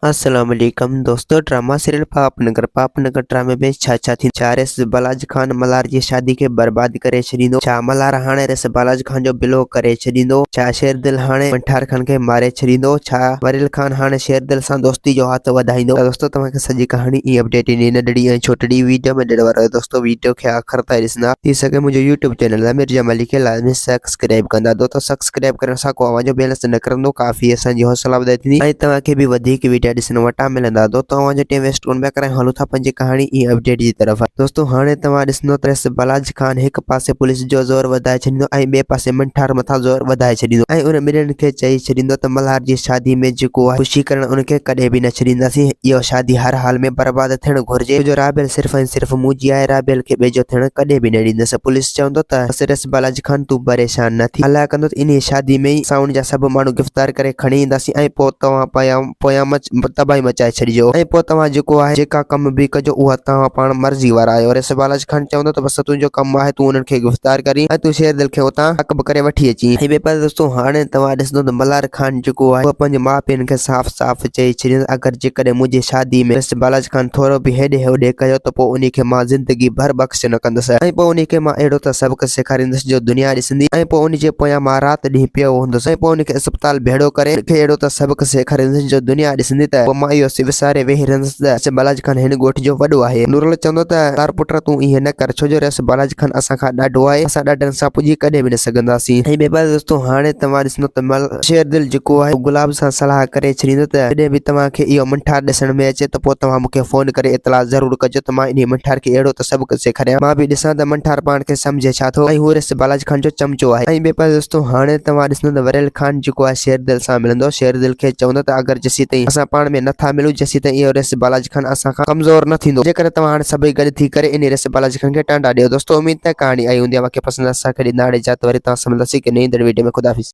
अस्सलाम वालेकुम दोस्तों। ड्रामा सीरियल पापनगर ड्रामे में छा थी चारेस बालाजी खान मल्हार जी शादी के बर्बाद करे छॾींदो। छा मल्हार हाणे रेस बालाजी खान जो बिलो करे छॾींदो। छा शेरदिल हाणे मंठार खान के मारे छॾींदो। छा वरील खान हाणे शेरदिल सां दोस्ती जो हाथ वधाईंदो। दोस्तों तव्हांखे सॼी कहानी ई अपडेट ईंदी नंढड़ी ऐं छोटड़ी वीडियो में ॾियण वारो आहे। दोस्तों वीडियो के आखिर ताईं ॾिसंदा थी सके मुंहिंजो यूट्यूब चैनल आहे मिर्जा मलिक खे लाज़मी सब्सक्राइब कंदा। दोस्तों सब्सक्राइब करण सां को आवाज़ जो बैलेंस न करंदो काफ़ी असांजी हौसला वधाए थींदी ऐं तव्हांखे बि वधीक वीडियो ॾिसण वटां मिलंदा। दोस्तों अवां टाइम वेस्ट कोन पिया करां, हलूं था पंहिंजी कहानी ई अपडेट जी तरफ। दोस्तों हाणे तव्हां ॾिसंदो त बालाजी खान एक पासे पुलिस जो ज़ोर वधाए छॾींदो ऐं ॿिए पासे मंठार मथां ज़ोर वधाए छॾींदो ऐं उन ॿिन्हिनि खे चई छॾींदो त मल्हार जी शादी में जेको आहे ख़ुशी करण उनखे कॾहिं बि न छॾींदासीं। इहो शादी हर हाल में बर्बाद थियण घुरिजे, छो जो राबेल सिर्फ़ ऐं सिर्फ़ मुंहिंजी आहे, राबेल खे ॿिए थियण कॾहिं बि न ॾींदसि। पुलिस चवंदो त सिर्फ़ बालाजी खान तूं परेशान न थी, हलाए कंदो इन शादी में ई असां उन जा सभु माण्हू गिरफ़्तार करे खणी ईंदासीं ऐं पोइ तव्हां पोयां तबाही मचाए छॾिजो ऐं पोइ तव्हां जेको आहे जेका कम बि कजो उहा तव्हां पाण मर्ज़ी वारा आहियो। रेस बालाजी खान चवंदो त बस तुंहिंजो कमु आहे तूं उन्हनि खे गिरफ़्तार करी ऐं तूं शेरदिल खे उतां हक़ करे वठी अची। ऐं ॿिए पासे दोस्तों हाणे तव्हां ॾिसंदो त मल्हार खान जेको आहे उहो पंहिंजे माउ पीउनि खे साफ़ साफ़ चई छॾींदो अगरि जेकॾहिं मुंहिंजी शादी में बालाजी खान थोरो बि हेॾे होॾे कयो त पोइ उन खे मां ज़िंदगी भर बख़्श न कंदुसि ऐं पोइ उन खे मां अहिड़ो त सबक़ सेखारींदुसि जो दुनिया ॾिसंदी ऐं पोइ उन जे पोयां मां राति ॾींहुं पियो हूंदुसि ऐं पोइ उन खे अस्पताल भेड़ो करे अहिड़ो त सबक़ सेखारींदुसि जो दुनिया ॾिसंदी त पोइ मां इहो विसारे वेही रहंदुसि त बालाजी खान हिन ॻोठ जो वॾो आहे। नूरल चवंदो त तार पुट तूं इएं न कर, छो जो रेस बालाजी खान असां खां ॾाढो आहे, असां ॾाढनि सां पुॼी कॾहिं बि न सघंदासीं। ऐं ॿिए पासे दोस्तों हाणे तव्हां ॾिसंदो त शेरदिल जेको आहे गुलाब सां सलाह करे छॾींदो त जॾहिं बि तव्हांखे इहो मंठार ॾिसण में अचे त पोइ तव्हां मूंखे फोन करे इतला ज़रूरु कजो त मां इन मंठार खे अहिड़ो त सबक़ सेखारियां, मां बि ॾिसां त मंठार पाण खे सम्झे छा थो ऐं हू रेस बालाजी खान जो चमचो आहे। ऐं ॿिए पासे दोस्तों हाणे तव्हां ॾिसंदो त वरेल खान जेको आहे शेरदिल सां मिलंदो, शेरदिल खे चवंदो त अगरि जेसीं ताईं असां पाण में नथा मिलूं जेसीं ताईं इहो रेस बालाजी खान असां खां कमज़ोर न थींदो। जेकर तव्हां हाणे सभई गॾु थी करे इन रेस बालाजी खान खे टांडा ॾियो। दोस्तों उम्मीद है कहानी आई हूंदी आहे, मूंखे पसंदि असांखे ॾींदा हाणे इजाज़त, वरी तव्हां सां मिलंदासीं कि नई वीडियो में। खुदा हाफ़िज़।